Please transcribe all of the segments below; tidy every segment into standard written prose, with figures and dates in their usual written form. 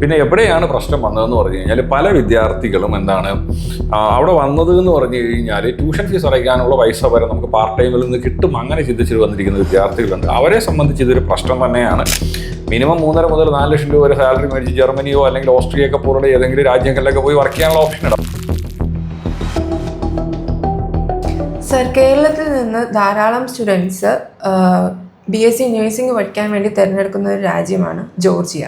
പിന്നെ എവിടെയാണ് പ്രശ്നം വന്നതെന്ന് പറഞ്ഞു കഴിഞ്ഞാൽ പല വിദ്യാർത്ഥികളും എന്താണ് അവിടെ വന്നത് എന്ന് പറഞ്ഞു കഴിഞ്ഞാൽ ട്യൂഷൻ ഫീസ് അടയ്ക്കാനുള്ള പൈസ വരെ നമുക്ക് പാർട്ട് ടൈമിൽ നിന്ന് കിട്ടും അങ്ങനെ ചിന്തിച്ചിട്ട് വന്നിരിക്കുന്ന വിദ്യാർത്ഥികളുണ്ട്. അവരെ സംബന്ധിച്ച് ഇതൊരു പ്രശ്നം തന്നെയാണ്. മിനിമം 3.5 മുതൽ 4 ലക്ഷം രൂപ വരെ സാലറി മേടിച്ച് ജർമ്മനിയോ അല്ലെങ്കിൽ ഓസ്ട്രിയയൊക്കെ പോലുള്ള ഏതെങ്കിലും രാജ്യങ്ങളിലൊക്കെ പോയി വർക്ക് ചെയ്യാനുള്ള ഓപ്ഷൻ ഇടാം. സർ, കേരളത്തിൽ നിന്ന് ധാരാളം സ്റ്റുഡൻസ് BSc നഴ്സിംഗ് പഠിക്കാൻ വേണ്ടി തിരഞ്ഞെടുക്കുന്ന ഒരു രാജ്യമാണ് ജോർജിയ.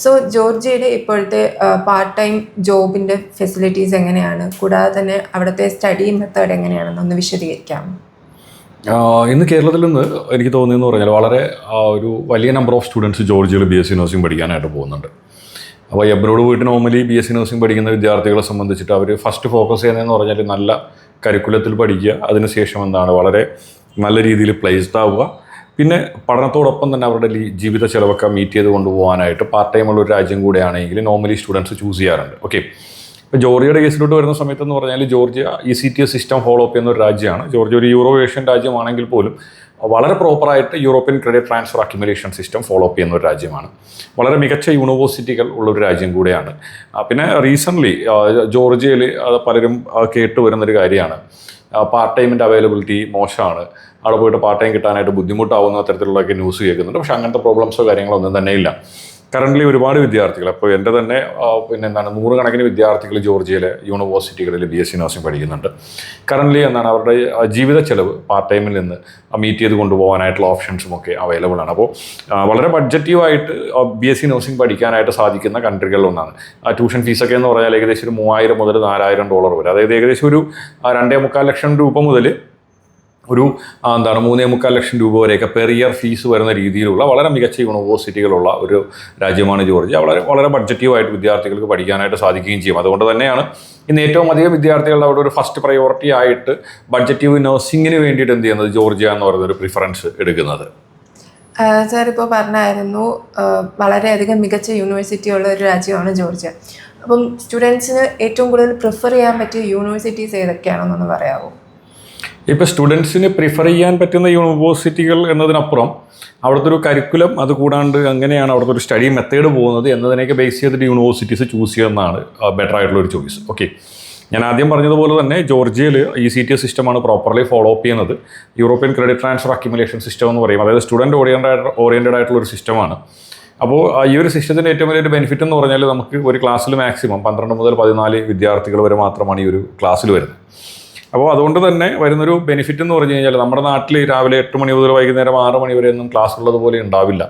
സോ ജോർജിയയുടെ ഇപ്പോഴത്തെ പാർട്ട് ടൈം ജോബിൻ്റെ ഫെസിലിറ്റീസ് എങ്ങനെയാണ്, കൂടാതെ തന്നെ അവിടുത്തെ സ്റ്റഡി മെത്തേഡ് എങ്ങനെയാണെന്നൊന്ന് വിശദീകരിക്കാമോ? ഇന്ന് കേരളത്തിൽ നിന്ന് എനിക്ക് തോന്നിയെന്ന് പറഞ്ഞാൽ വളരെ ഒരു വലിയ നമ്പർ ഓഫ് സ്റ്റുഡൻസ് ജോർജിയയിൽ BSc നഴ്സിംഗ് പഠിക്കാനായിട്ട് പോകുന്നുണ്ട്. അപ്പോൾ എബ്രോഡ് പോയിട്ട് നോർമലി BSc നഴ്സിംഗ് പഠിക്കുന്ന വിദ്യാർത്ഥികളെ സംബന്ധിച്ചിട്ട് അവർ ഫസ്റ്റ് ഫോക്കസ് ചെയ്യുന്നതെന്ന് പറഞ്ഞാൽ നല്ല കരിക്കുലത്തിൽ പഠിക്കുക, അതിനുശേഷം എന്താണ് വളരെ നല്ല രീതിയിൽ പ്ലേസ്ഡ് ആവുക, പിന്നെ പഠനത്തോടൊപ്പം തന്നെ അവരുടെ ജീവിത ചിലവൊക്കെ മീറ്റ് ചെയ്ത് കൊണ്ടുപോകാനായിട്ട് പാർട്ട് ടൈമുള്ള ഒരു രാജ്യം കൂടെയാണെങ്കിൽ നോർമലി സ്റ്റുഡൻസ് ചൂസ് ചെയ്യാറുണ്ട്. ഓക്കെ, ഇപ്പോൾ ജോർജിയയുടെ കേസിലോട്ട് വരുന്ന സമയത്തെന്ന് പറഞ്ഞാൽ Georgia ECTS system follow up ചെയ്യുന്ന ഒരു രാജ്യമാണ്. ജോർജിയ ഒരു യൂറോ ഏഷ്യൻ രാജ്യമാണെങ്കിൽ പോലും വളരെ പ്രോപ്പറായിട്ട് European credit transfer accumulation system follow up ചെയ്യുന്ന ഒരു രാജ്യമാണ്. വളരെ മികച്ച യൂണിവേഴ്സിറ്റികൾ ഉള്ളൊരു രാജ്യം കൂടെയാണ്. പിന്നെ റീസെൻ്റ്ലി ജോർജിയയിൽ പലരും കേട്ട് വരുന്നൊരു കാര്യമാണ് പാർട്ട് ടൈമിൻ്റെ അവൈലബിലിറ്റി മോശമാണ്, അവിടെ പോയിട്ട് പാർട്ട് ടൈം കിട്ടാനായിട്ട് ബുദ്ധിമുട്ടാവുന്ന തരത്തിലുള്ളൊക്കെ ന്യൂസ് കേൾക്കുന്നുണ്ട്. പക്ഷേ അങ്ങനത്തെ പ്രോബ്ലംസോ കാര്യങ്ങളോ ഒന്നും തന്നെ ഇല്ല. കറൻ്റ്ലി ഒരുപാട് വിദ്യാർത്ഥികൾ, അപ്പോൾ എൻ്റെ തന്നെ പിന്നെ എന്താണ് 100 കണക്കിന് വിദ്യാർത്ഥികൾ ജോർജിയയിലെ യൂണിവേഴ്സിറ്റികളിൽ BSc നഴ്സിംഗ് പഠിക്കുന്നുണ്ട്. കറൻ്റ്ലി എന്താണ് അവരുടെ ജീവിത ചെലവ് പാർട്ട് ടൈമിൽ നിന്ന് മീറ്റ് ചെയ്ത് കൊണ്ടുപോകാനായിട്ടുള്ള ഓപ്ഷൻസും ഒക്കെ അവൈലബിൾ ആണ്. അപ്പോൾ വളരെ ബഡ്ജറ്റീവായിട്ട് BSc നഴ്സിംഗ് പഠിക്കാനായിട്ട് സാധിക്കുന്ന കൺട്രികളിലൊന്നാണ്. ട്യൂഷൻ ഫീസൊക്കെ എന്ന് പറഞ്ഞാൽ ഏകദേശം ഒരു $3000 മുതൽ $4000 വരെ, അതായത് ഏകദേശം ഒരു 2.25 ലക്ഷം രൂപ മുതൽ ഒരു 3.25 ലക്ഷം രൂപ വരെയൊക്കെ പെർ ഇയർ ഫീസ് വരുന്ന രീതിയിലുള്ള വളരെ മികച്ച യൂണിവേഴ്സിറ്റികളുള്ള ഒരു രാജ്യമാണ് ജോർജിയ. വളരെ ബഡ്ജറ്റീവായിട്ട് വിദ്യാർത്ഥികൾക്ക് പഠിക്കാനായിട്ട് സാധിക്കുകയും ചെയ്യും. അതുകൊണ്ട് തന്നെയാണ് ഇന്ന് ഏറ്റവും അധികം വിദ്യാർത്ഥികളുടെ അവിടെ ഒരു ഫസ്റ്റ് പ്രയോറിറ്റി ആയിട്ട് ബഡ്ജറ്റീവ് നഴ്സിംഗിന് വേണ്ടിയിട്ട് എന്ത് ചെയ്യുന്നത് ജോർജിയ എന്ന് പറയുന്നൊരു പ്രിഫറൻസ് എടുക്കുന്നത്. സാർ ഇപ്പോൾ പറഞ്ഞായിരുന്നു വളരെയധികം മികച്ച യൂണിവേഴ്സിറ്റി ഉള്ള ഒരു രാജ്യമാണ് ജോർജിയ. അപ്പം സ്റ്റുഡൻസിന് ഏറ്റവും കൂടുതൽ പ്രിഫർ ചെയ്യാൻ പറ്റിയ യൂണിവേഴ്സിറ്റീസ് ഏതൊക്കെയാണെന്നൊന്ന് പറയാമോ? ഇപ്പോൾ സ്റ്റുഡൻസിന് പ്രിഫർ ചെയ്യാൻ പറ്റുന്ന യൂണിവേഴ്സിറ്റികൾ എന്നതിനപ്പുറം അവിടുത്തെ ഒരു കരിക്കുലം, അതുകൂടാണ്ട് അങ്ങനെയാണ് അവിടുത്തെ ഒരു സ്റ്റഡി മെത്തേഡ് പോകുന്നത് എന്നതിനെയൊക്കെ ബേസ് ചെയ്തിട്ട് യൂണിവേഴ്സിറ്റീസ് ചൂസ് ചെയ്യുന്നതാണ് ബെറ്റർ ആയിട്ടുള്ള ഒരു ചോയ്സ്. ഓക്കെ, ഞാൻ ആദ്യം പറഞ്ഞതുപോലെ തന്നെ ജോർജിയയിൽ ECTS സിസ്റ്റമാണ് പ്രോപ്പർലി ഫോളോ അപ്പ് ചെയ്യുന്നത്. European credit transfer accumulation system എന്ന് പറയും, അതായത് സ്റ്റുഡൻറ്റ് ഓറിയൻറ്റഡ് ആയിട്ടുള്ള ഒരു സിസ്റ്റമാണ്. അപ്പോൾ ഈ ഒരു സിസ്റ്റത്തിൻ്റെ ഏറ്റവും വലിയൊരു ബെനിഫിറ്റ് എന്ന് പറഞ്ഞാൽ നമുക്ക് ഒരു ക്ലാസ്സിൽ മാക്സിമം 12 മുതൽ 14 വിദ്യാർത്ഥികൾ വരെ മാത്രമാണ് ഈ ഒരു ക്ലാസ്സിൽ വരുന്നത്. അപ്പോൾ അതുകൊണ്ട് തന്നെ വരുന്നൊരു ബെനിഫിറ്റ് എന്ന് പറഞ്ഞു കഴിഞ്ഞാൽ നമ്മുടെ നാട്ടിൽ രാവിലെ 8 മണി മുതൽ വൈകുന്നേരം 6 മണി വരെ ഒന്നും ക്ലാസ് ഉള്ളതുപോലെ ഉണ്ടാവില്ല.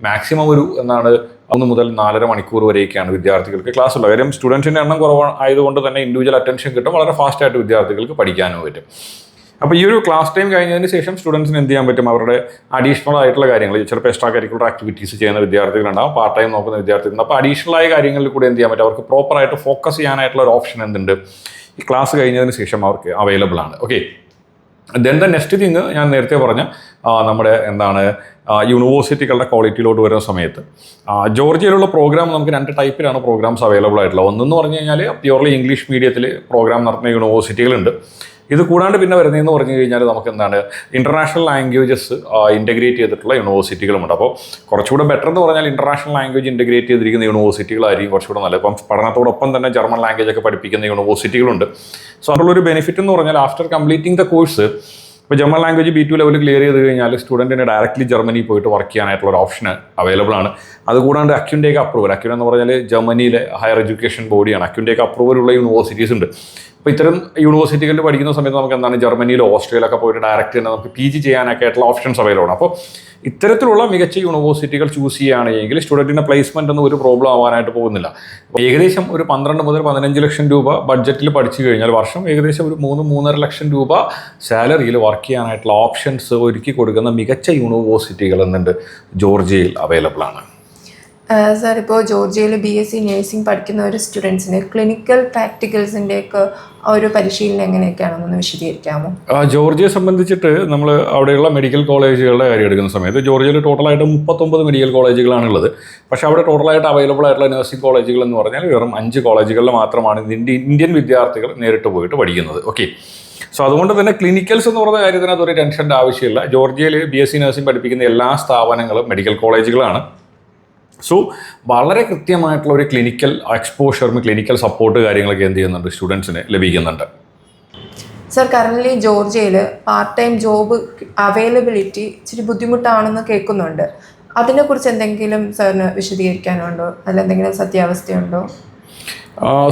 മാക്സിമം ഒരു 1 മുതൽ 4.5 മണിക്കൂർ വരെയൊക്കെയാണ് വിദ്യാർത്ഥികൾക്ക് ക്ലാസ് ഉള്ളത്. കാര്യം സ്റ്റുഡൻസിൻ്റെ എണ്ണം കുറവായതുകൊണ്ട് തന്നെ ഇൻഡിവിജ്വൽ അറ്റൻഷൻ കിട്ടും, വളരെ ഫാസ്റ്റായിട്ട് വിദ്യാർത്ഥികൾക്ക് പഠിക്കാനും പറ്റും. അപ്പോൾ ഈ ഒരു ക്ലാസ് ടൈം കഴിഞ്ഞതിന് ശേഷം സ്റ്റുഡൻസിന് എന്ത് ചെയ്യാൻ പറ്റും, അവരുടെ അഡീഷണൽ ആയിട്ടുള്ള കാര്യങ്ങൾ, ചിലപ്പോൾ എക്സ്ട്രാ കരിക്കുലർ ആക്ടിവിറ്റീസ് ചെയ്യുന്ന വിദ്യാർത്ഥികളുണ്ടാവും, പാർട്ട് ടൈം നോക്കുന്ന വിദ്യാർത്ഥികളുണ്ട്. അപ്പോൾ അഡീഷണൽ ആയ കാര്യങ്ങളിൽ കൂടെ എന്ത് ചെയ്യാൻ പറ്റും, അവർക്ക് പ്രോപ്പറായിട്ട് ഫോക്കസ് ചെയ്യാനായിട്ടുള്ള ഒരു ഓപ്ഷൻ എന്തുണ്ട് ഈ ക്ലാസ് കഴിഞ്ഞതിന് ശേഷം അവർക്ക് അവൈലബിൾ ആണ്. Okay, then the next thing ഞാൻ നേരത്തെ പറഞ്ഞ നമ്മുടെ യൂണിവേഴ്സിറ്റികളുടെ ക്വാളിറ്റിയിലോട്ട് വരുന്ന സമയത്ത് ജോർജിയയിലുള്ള പ്രോഗ്രാം നമുക്ക് 2 ടൈപ്പിലാണ് പ്രോഗ്രാംസ് അവൈലബിൾ ആയിട്ടുള്ളത്. ഒന്നെന്ന് പറഞ്ഞു കഴിഞ്ഞാൽ പ്യുവർലി ഇംഗ്ലീഷ് മീഡിയത്തിൽ പ്രോഗ്രാം നടത്തുന്ന യൂണിവേഴ്സിറ്റികളുണ്ട്. ഇത് കൂടാണ്ട് പിന്നെ വരുന്നതെന്ന് പറഞ്ഞു കഴിഞ്ഞാൽ നമുക്ക് എന്താണ് ഇൻ്റർനാഷണൽ ലാംഗ്വേജസ് ഇൻ്റഗ്രേറ്റ് ചെയ്തിട്ടുള്ള യൂണിവേഴ്സിറ്റികളുമുണ്ട്. അപ്പോൾ കുറച്ചുകൂടെ ബെറ്റർ എന്ന് പറഞ്ഞാൽ ഇൻ്റർനാഷണൽ ലാംഗ്വേജ് ഇൻ്റഗ്രേറ്റ് ചെയ്തിരിക്കുന്ന യൂണിവേഴ്സിറ്റികളായിരിക്കും കുറച്ചുകൂടെ നല്ലത്. ഇപ്പം പഠനത്തോടൊപ്പം തന്നെ ജർമ്മൻ ലാംഗ്വേജ് ഒക്കെ പഠിപ്പിക്കുന്ന യൂണിവേഴ്സിറ്റികളുണ്ട്. സോ അതുള്ളൊരു ബെനിഫിറ്റ് എന്ന് പറഞ്ഞാൽ ആഫ്റ്റർ കംപ്ലീറ്റിംഗ് ദ കോഴ്സ് ഇപ്പോൾ German language B2 level clear ചെയ്ത് കഴിഞ്ഞാൽ സ്റ്റുഡൻറ്റിന് ഡയറക്റ്റ്ലി ജർമ്മനി പോയിട്ട് വർക്ക് ചെയ്യാനായിട്ടുള്ള ഒരു ഓപ്ഷൻ അവൈലബിൾ ആണ്. അതുകൂടാണ്ട് അക്യുൻ്റെയൊക്കെ അപ്രൂവൽ, അക്യുൻ എന്ന് പറഞ്ഞാൽ ജർമ്മനിയിലെ ഹയർ എഡ്യൂക്കേഷൻ ബോഡിയാണ്, അക്യുൻ്റെയൊക്കെ അപ്രൂവലുള്ള യൂണിവേഴ്സിറ്റീസ് ഉണ്ട്. അപ്പോൾ ഇത്തരം യൂണിവേഴ്സിറ്റികളിൽ പഠിക്കുന്ന സമയത്ത് നമുക്ക് എന്താണ് ജർമ്മനിയിലോ ഓസ്ട്രേലിയയിലൊക്കെ പോയിട്ട് ഡയറക്റ്റ് തന്നെ നമുക്ക് PG ചെയ്യാനൊക്കെ ആയിട്ടുള്ള ഓപ്ഷൻസ് അവൈലബിൾ ആണ്. അപ്പോൾ ഇത്തരത്തിലുള്ള മികച്ച യൂണിവേഴ്സിറ്റികൾ ചൂസ് ചെയ്യുകയാണെങ്കിൽ സ്റ്റുഡൻറ്റിൻ്റെ പ്ലേസ്മെൻ്റ് ഒന്നും ഒരു പ്രോബ്ലം ആവാനായിട്ട് പോകുന്നില്ല. ഏകദേശം ഒരു 12 മുതൽ 15 ലക്ഷം രൂപ ബഡ്ജറ്റിൽ പഠിച്ചു കഴിഞ്ഞാൽ വർഷം ഏകദേശം ഒരു 3-3.5 ലക്ഷം രൂപ സാലറിയിൽ വർക്ക് ചെയ്യാനായിട്ടുള്ള ഓപ്ഷൻസ് ഒരുക്കി കൊടുക്കുന്ന മികച്ച യൂണിവേഴ്സിറ്റികൾ എന്നുണ്ട് ജോർജിയയിൽ അവൈലബിൾ ആണ്. സാർ, ഇപ്പോൾ ജോർജിയയിൽ BSc നഴ്സിംഗ് പഠിക്കുന്ന ഒരു സ്റ്റുഡൻസിന് ക്ലിനിക്കൽ പ്രാക്ടിക്കൽസിൻ്റെയൊക്കെ ഒരു പരിശീലനം എങ്ങനെയൊക്കെയാണെന്നൊന്ന് വിശദീകരിക്കാമോ? ജോർജിയയെ സംബന്ധിച്ചിട്ട് നമ്മൾ അവിടെയുള്ള മെഡിക്കൽ കോളേജുകളുടെ കാര്യം എടുക്കുന്ന സമയത്ത് ജോർജിയയിൽ ടോട്ടലായിട്ട് 39 മെഡിക്കൽ കോളേജുകളാണുള്ളത്. പക്ഷേ അവിടെ ടോട്ടലായിട്ട് അവൈലബിൾ ആയിട്ടുള്ള നഴ്സിംഗ് കോളേജുകൾ എന്ന് പറഞ്ഞാൽ വെറും 5 കോളേജുകളിൽ മാത്രമാണ് ഇന്ത്യൻ വിദ്യാർത്ഥികൾ നേരിട്ട് പോയിട്ട് പഠിക്കുന്നത്. ഓക്കെ, സോ അതുകൊണ്ട് തന്നെ ക്ലിനിക്കൽസ് എന്ന് പറയുന്ന കാര്യത്തിനകത്ത് ഒരു ടെൻഷൻ്റെ ആവശ്യമില്ല. ജോർജിയയിൽ BSc നഴ്സിംഗ് പഠിപ്പിക്കുന്ന എല്ലാ സ്ഥാപനങ്ങളും മെഡിക്കൽ കോളേജുകളാണ്. സോ വളരെ കൃത്യമായിട്ടുള്ള ഒരു ക്ലിനിക്കൽ എക്സ്പോഷറും ക്ലിനിക്കൽ സപ്പോർട്ട് കാര്യങ്ങളൊക്കെ എന്ത് ചെയ്യുന്നുണ്ട്, സ്റ്റുഡൻസിന് ലഭിക്കുന്നുണ്ട്. സർ, കറൻ്റ്ലി ജോർജിയയിൽ പാർട്ട് ടൈം ജോബ് അവൈലബിലിറ്റി ഇച്ചിരി ബുദ്ധിമുട്ടാണെന്ന് കേൾക്കുന്നുണ്ട്. അതിനെക്കുറിച്ച് എന്തെങ്കിലും സാറിന് വിശദീകരിക്കാനുണ്ടോ, അതിലെന്തെങ്കിലും സത്യാവസ്ഥയുണ്ടോ?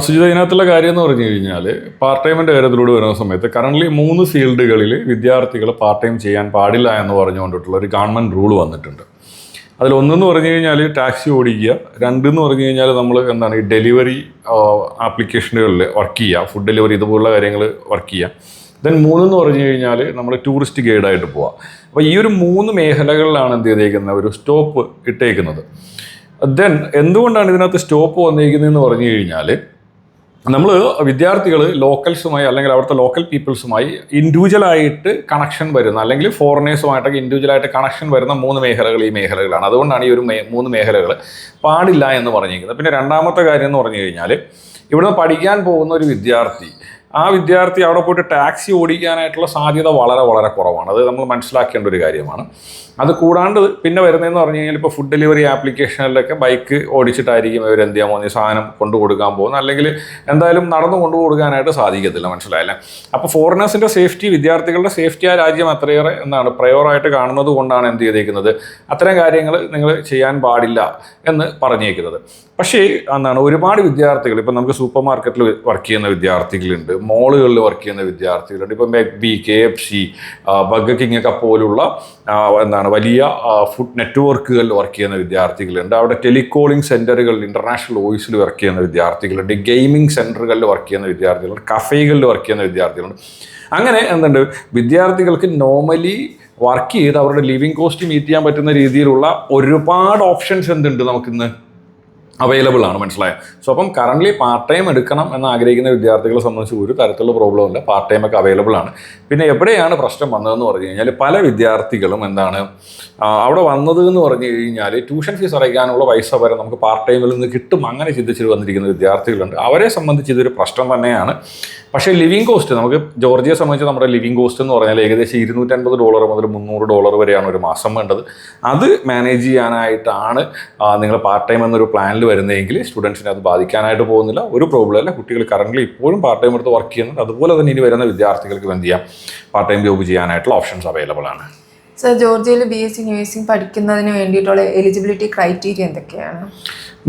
സുജിത, ഇതിനകത്തുള്ള കാര്യം എന്ന് പറഞ്ഞു കഴിഞ്ഞാൽ പാർട്ട് ടൈമിൻ്റെ കാര്യത്തിലൂടെ വരുന്ന സമയത്ത് കറൻ്റ്ലി 3 ഫീൽഡുകളിൽ വിദ്യാർത്ഥികൾ പാർട്ട് ടൈം ചെയ്യാൻ പാടില്ല എന്ന് പറഞ്ഞുകൊണ്ടിട്ടുള്ള ഒരു ഗവൺമെൻറ് റൂൾ വന്നിട്ടുണ്ട്. അതിലൊന്നെന്ന് പറഞ്ഞു കഴിഞ്ഞാൽ ടാക്സി ഓടിക്കുക, 2 എന്ന് പറഞ്ഞു കഴിഞ്ഞാൽ നമ്മൾ ഈ ഡെലിവറി ആപ്ലിക്കേഷനുകളിൽ വർക്ക് ചെയ്യുക, ഫുഡ് ഡെലിവറി ഇതുപോലുള്ള കാര്യങ്ങൾ വർക്ക് ചെയ്യുക. ദെൻ 3 എന്ന് പറഞ്ഞു കഴിഞ്ഞാൽ നമ്മൾ ടൂറിസ്റ്റ് ഗൈഡായിട്ട് പോവുക. അപ്പോൾ ഈ ഒരു 3 മേഖലകളിലാണ് എന്ത് ചെയ്തേക്കുന്നത്, ഒരു സ്റ്റോപ്പ് ഇട്ടേക്കുന്നത്. ദെൻ എന്തുകൊണ്ടാണ് ഇതിനകത്ത് സ്റ്റോപ്പ് വന്നിരിക്കുന്നതെന്ന് പറഞ്ഞു കഴിഞ്ഞാൽ നമ്മൾ വിദ്യാർത്ഥികൾ ലോക്കൽസുമായി അല്ലെങ്കിൽ അവിടുത്തെ ലോക്കൽ പീപ്പിൾസുമായി ഇൻഡിവിജ്വലായിട്ട് കണക്ഷൻ വരുന്ന അല്ലെങ്കിൽ ഫോറിനേഴ്സുമായിട്ടൊക്കെ ഇൻഡിവിജ്വലായിട്ട് കണക്ഷൻ വരുന്ന 3 മേഖലകൾ ഈ മേഖലകളാണ്. അതുകൊണ്ടാണ് ഈ ഒരു 3 മേഖലകൾ പാടില്ല എന്ന് പറഞ്ഞിരിക്കുന്നത്. പിന്നെ രണ്ടാമത്തെ കാര്യം എന്ന് പറഞ്ഞു കഴിഞ്ഞാൽ ഇവിടുന്ന് പഠിക്കാൻ പോകുന്ന ഒരു വിദ്യാർത്ഥി അവിടെ പോയിട്ട് ടാക്സി ഓടിക്കാനായിട്ടുള്ള സാധ്യത വളരെ വളരെ കുറവാണ്. അത് നമ്മൾ മനസ്സിലാക്കേണ്ട ഒരു കാര്യമാണ്. അത് കൂടാണ്ട് പിന്നെ വരുന്നതെന്ന് പറഞ്ഞു കഴിഞ്ഞാൽ ഇപ്പോൾ ഫുഡ് ഡെലിവറി ആപ്ലിക്കേഷനിലൊക്കെ ബൈക്ക് ഓടിച്ചിട്ടായിരിക്കും ഇവർ എന്ത് ചെയ്യാൻ പോകുന്നത്, സാധനം കൊണ്ടു കൊടുക്കാൻ പോകുന്നത്, അല്ലെങ്കിൽ എന്തായാലും നടന്നു കൊണ്ടു കൊടുക്കാനായിട്ട് സാധിക്കത്തില്ല. മനസ്സിലായില്ലേ? അപ്പോൾ ഫോറിനേഴ്സിൻ്റെ സേഫ്റ്റി, വിദ്യാർത്ഥികളുടെ സേഫ്റ്റി ആ രാജ്യം അത്രയേറെ പ്രയോറായിട്ട് കാണുന്നത് കൊണ്ടാണ് എന്ത് ചെയ്തേക്കുന്നത്, അത്തരം കാര്യങ്ങൾ നിങ്ങൾ ചെയ്യാൻ പാടില്ല എന്ന് പറഞ്ഞേക്കുന്നത്. പക്ഷേ ഒരുപാട് വിദ്യാർത്ഥികൾ, ഇപ്പം നമുക്ക് സൂപ്പർ മാർക്കറ്റിൽ വർക്ക് ചെയ്യുന്ന വിദ്യാർത്ഥികളുണ്ട്, മോളുകളിൽ വർക്ക് ചെയ്യുന്ന വിദ്യാർത്ഥികളുണ്ട്, ഇപ്പം മെക്ബി, KFC, ബർഗർ കിങ് ഒക്കെ പോലുള്ള വലിയ ഫുഡ് നെറ്റ്വർക്കുകളിൽ വർക്ക് ചെയ്യുന്ന വിദ്യാർത്ഥികളുണ്ട്, അവിടെ ടെലികോളിംഗ് സെൻറ്ററുകളിൽ ഇൻ്റർനാഷണൽ വോയിസിൽ വർക്ക് ചെയ്യുന്ന വിദ്യാർത്ഥികളുണ്ട്, ഗെയിമിംഗ് സെൻറ്ററുകളിൽ വർക്ക് ചെയ്യുന്ന വിദ്യാർത്ഥികളുണ്ട്, കഫേകളിൽ വർക്ക് ചെയ്യുന്ന വിദ്യാർത്ഥികളുണ്ട്. അങ്ങനെ വിദ്യാർത്ഥികൾക്ക് നോർമലി വർക്ക് ചെയ്ത് അവരുടെ ലിവിങ് കോസ്റ്റ് മീറ്റ് ചെയ്യാൻ പറ്റുന്ന രീതിയിലുള്ള ഒരുപാട് ഓപ്ഷൻസ് എന്തുണ്ട് നമുക്കിന്ന് അവൈലബിൾ ആണ്. മനസ്സിലായത്? സോ അപ്പം കറൻ്റ്ലി പാർട്ട് ടൈം എടുക്കണം എന്ന് ആഗ്രഹിക്കുന്ന വിദ്യാർത്ഥികളെ സംബന്ധിച്ച് ഒരു തരത്തിലുള്ള പ്രോബ്ലം ഇല്ല, പാർട്ട് ടൈം ഒക്കെ അവൈലബിൾ ആണ്. പിന്നെ എവിടെയാണ് പ്രശ്നം വന്നതെന്ന് പറഞ്ഞു കഴിഞ്ഞാൽ പല വിദ്യാർത്ഥികളും അവിടെ വന്നത് എന്ന് പറഞ്ഞു കഴിഞ്ഞാൽ ട്യൂഷൻ ഫീസ് അടയ്ക്കാനുള്ള പൈസ വരെ നമുക്ക് പാർട്ട് ടൈമിൽ നിന്ന് കിട്ടും, അങ്ങനെ ചിന്തിച്ചിട്ട് വന്നിരിക്കുന്ന വിദ്യാർത്ഥികളുണ്ട്. അവരെ സംബന്ധിച്ച് ഇതൊരു പ്രശ്നം തന്നെയാണ്. പക്ഷേ ലിവിങ് കോസ്റ്റ്, നമുക്ക് ജോർജിയയെ സംബന്ധിച്ച് നമ്മുടെ ലിവിങ് കോസ്റ്റ് എന്ന് പറഞ്ഞാൽ ഏകദേശം $250 മുതൽ $300 വരെയാണ് ഒരു മാസം വേണ്ടത്. അത് മാനേജ് ചെയ്യാനായിട്ടാണ് നിങ്ങൾ പാർട്ട് ടൈം എന്നൊരു പ്ലാനിൽ വരുന്നതെങ്കിൽ സ്റ്റുഡൻസിനെ അത് ബാധിക്കാനായിട്ട് പോകുന്നില്ല, ഒരു പ്രോബ്ലം അല്ല. കുട്ടികൾ കറൻ്റ്ലി ഇപ്പോഴും പാർട്ട് ടൈം എടുത്ത് വർക്ക് ചെയ്യുന്നുണ്ട്. അതുപോലെ തന്നെ ഇനി വരുന്ന വിദ്യാർത്ഥികൾക്ക് എന്ത് ചെയ്യാം, പാർട്ട് ടൈം ജോബ് ചെയ്യാനായിട്ടുള്ള ഓപ്ഷൻസ് അവൈലബിൾ ആണ്. സർ, ജോർജിയയിൽ BSc നഴ്സിംഗ് പഠിക്കുന്നതിന് വേണ്ടിയിട്ടുള്ള എലിജിബിലിറ്റി ക്രൈറ്റീരിയ എന്തൊക്കെയാണ്?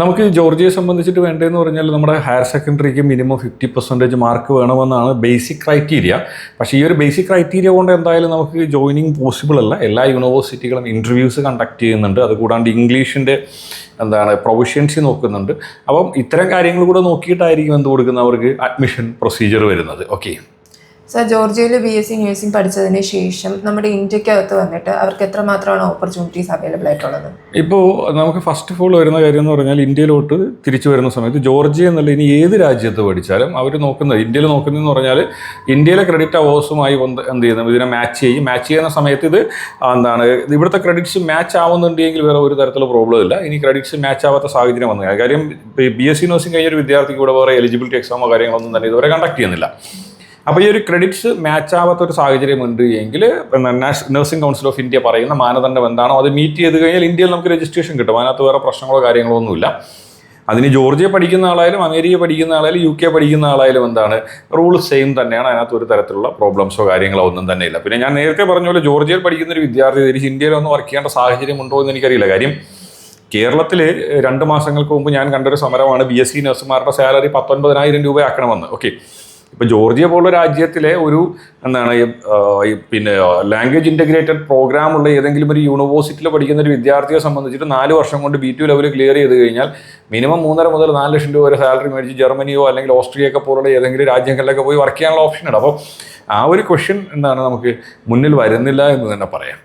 നമുക്ക് ജോർജിയയെ സംബന്ധിച്ചിട്ട് വേണ്ടതെന്ന് പറഞ്ഞാൽ നമ്മുടെ ഹയർ സെക്കൻഡറിക്ക് മിനിമം 50% മാർക്ക് വേണമെന്നാണ് ബേസിക് ക്രൈറ്റീരിയ. പക്ഷേ ഈ ഒരു ബേസിക് ക്രൈറ്റീരിയ കൊണ്ട് എന്തായാലും നമുക്ക് ജോയിനിങ് പോസിബിൾ അല്ല. എല്ലാ യൂണിവേഴ്സിറ്റികളും ഇൻ്റർവ്യൂസ് കണ്ടക്ട് ചെയ്യുന്നുണ്ട്. അതുകൂടാണ്ട് ഇംഗ്ലീഷിൻ്റെ പ്രൊഫഷ്യൻസി നോക്കുന്നുണ്ട്. അപ്പം ഇത്തരം കാര്യങ്ങൾ കൂടെ നോക്കിയിട്ടായിരിക്കും എന്ത് കൊടുക്കുന്നത്, അവർക്ക് അഡ്മിഷൻ പ്രൊസീജിയർ വരുന്നത്. ഓക്കെ സർ, ജോർജിയയിൽ BSc നഴ്സിംഗ് പഠിച്ചതിന് ശേഷം നമ്മുടെ ഇന്ത്യക്കകത്ത് വന്നിട്ട് അവർക്ക് എത്രമാത്രമാണ് ഓപ്പർച്യൂണിറ്റീസ് അവൈലബിൾ ആയിട്ടുള്ളത്? ഇപ്പോൾ നമുക്ക് ഫസ്റ്റ് ഓഫ് ഓൾ വരുന്ന കാര്യം എന്ന് പറഞ്ഞാൽ ഇന്ത്യയിലോട്ട് തിരിച്ചു വരുന്ന സമയത്ത് ജോർജിയ എന്നല്ല ഇനി ഏത് രാജ്യത്ത് പഠിച്ചാലും അവർ നോക്കുന്നത്, ഇന്ത്യയിൽ നോക്കുന്നതെന്ന് പറഞ്ഞാൽ ഇന്ത്യയിലെ ക്രെഡിറ്റ് അവേഴ്സുമായി എന്ത് ചെയ്യുന്നത്, ഇതിനെ മാച്ച് ചെയ്യുന്ന സമയത്ത് ഇത് ഇവിടുത്തെ ക്രെഡിറ്റ്സ് മാച്ച് ആവുന്നുണ്ടെങ്കിൽ വേറെ ഒരു തരത്തിലുള്ള പ്രോബ്ലം ഇല്ല. ഇനി ക്രെഡിറ്റ്സ് മാച്ച് ആവാത്ത സാഹചര്യം വന്നു കാര്യം BSc നഴ്സിംഗ് കഴിഞ്ഞൊരു വിദ്യാർത്ഥിക്ക് ഇവിടെ വേറെ എലിജിബിലിറ്റി എക്സാമോ കാര്യങ്ങളൊന്നും തന്നെ ഇതുവരെ കണ്ടക്ട് ചെയ്യുന്നില്ല. അപ്പോൾ ഈ ഒരു ക്രെഡിറ്റ്സ് മാച്ച് ആവാത്ത ഒരു സാഹചര്യം ഉണ്ട് എങ്കിൽ നഴ്സിംഗ് കൗൺസിൽ ഓഫ് ഇന്ത്യ പറയുന്ന മാനദണ്ഡം എന്താണോ അത് മീറ്റ് ചെയ്ത് കഴിഞ്ഞാൽ ഇന്ത്യയിൽ നമുക്ക് രജിസ്ട്രേഷൻ കിട്ടും. അതിനകത്ത് വേറെ പ്രശ്നങ്ങളോ കാര്യങ്ങളോ ഒന്നുമില്ല. അതിന് ജോർജിയ പഠിക്കുന്ന ആളായാലും അമേരിക്ക പഠിക്കുന്ന ആളായാലും UK പഠിക്കുന്ന ആളായാലും റൂൾ സെയിം തന്നെയാണ്. അതിനകത്ത് ഒരു തരത്തിലുള്ള പ്രോബ്ലംസോ കാര്യങ്ങളോ ഒന്നും തന്നെ ഇല്ല. പിന്നെ ഞാൻ നേരത്തെ പറഞ്ഞ പോലെ ജോർജിയയിൽ പഠിക്കുന്ന ഒരു വിദ്യാർത്ഥി തിരിച്ച് ഇന്ത്യയിലൊന്നും വർക്ക് ചെയ്യേണ്ട സാഹചര്യം ഉണ്ടോ എന്ന് എനിക്കറിയില്ല. കാര്യം കേരളത്തിൽ 2 മാസങ്ങൾക്ക് മുമ്പ് ഞാൻ കണ്ടൊരു സമരമാണ് BSc നഴ്സുമാരുടെ സാലറി 19,000 രൂപ ആക്കണമെന്ന്. ഓക്കെ, ഇപ്പോൾ ജോർജിയ പോലുള്ള രാജ്യത്തിലെ ഒരു പിന്നെ ലാംഗ്വേജ് ഇൻ്റഗ്രേറ്റഡ് പ്രോഗ്രാമുള്ള ഏതെങ്കിലും ഒരു യൂണിവേഴ്സിറ്റിയിൽ പഠിക്കുന്ന ഒരു വിദ്യാർത്ഥിയെ സംബന്ധിച്ചിട്ട് 4 വർഷം കൊണ്ട് B2 ലെവൽ ക്ലിയർ ചെയ്ത് കഴിഞ്ഞാൽ മിനിമം 3.5 മുതൽ 4 ലക്ഷം രൂപ വരെ സാലറി മേടിച്ച് ജർമ്മനിയോ അല്ലെങ്കിൽ ഓസ്ട്രിയയൊക്കെ പോലുള്ള ഏതെങ്കിലും രാജ്യങ്ങളിലൊക്കെ പോയി വർക്ക് ചെയ്യാനുള്ള ഓപ്ഷൻ ഉണ്ട്. അപ്പോൾ ആ ഒരു ക്വസ്റ്റ്യൻ നമുക്ക് മുന്നിൽ വരുന്നില്ല എന്ന് തന്നെ പറയാം.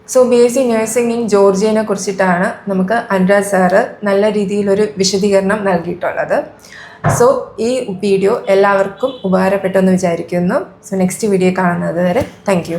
സോ BSc നഴ്സിംഗ് ഇൻ ജോർജിയനെ കുറിച്ചിട്ടാണ് നമുക്ക് അനുരാജ് സാറ് നല്ല രീതിയിലൊരു വിശദീകരണം നൽകിയിട്ടുള്ളത്. സോ ഈ വീഡിയോ എല്ലാവർക്കും ഉപകാരപ്പെട്ടെന്ന് വിചാരിക്കുന്നു. സോ നെക്സ്റ്റ് വീഡിയോ കാണുന്നത് വരെ താങ്ക് യു.